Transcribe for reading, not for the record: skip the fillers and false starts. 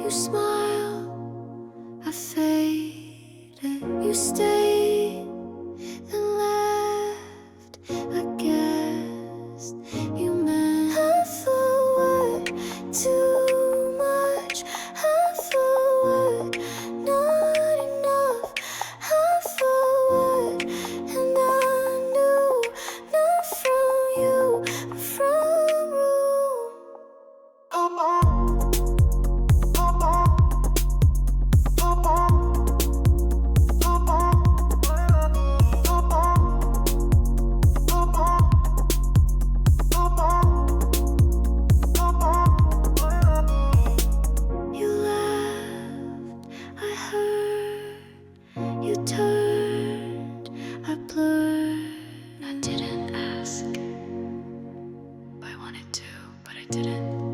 You smiled, I faded. You stayed, then left. I guessed you meant half a word, too much. Half a word, not enough. Half a word, and I knew not from you, but from room. You laughed, I heard. You turned, I blurred. I didn't ask. I wanted to, but I didn't.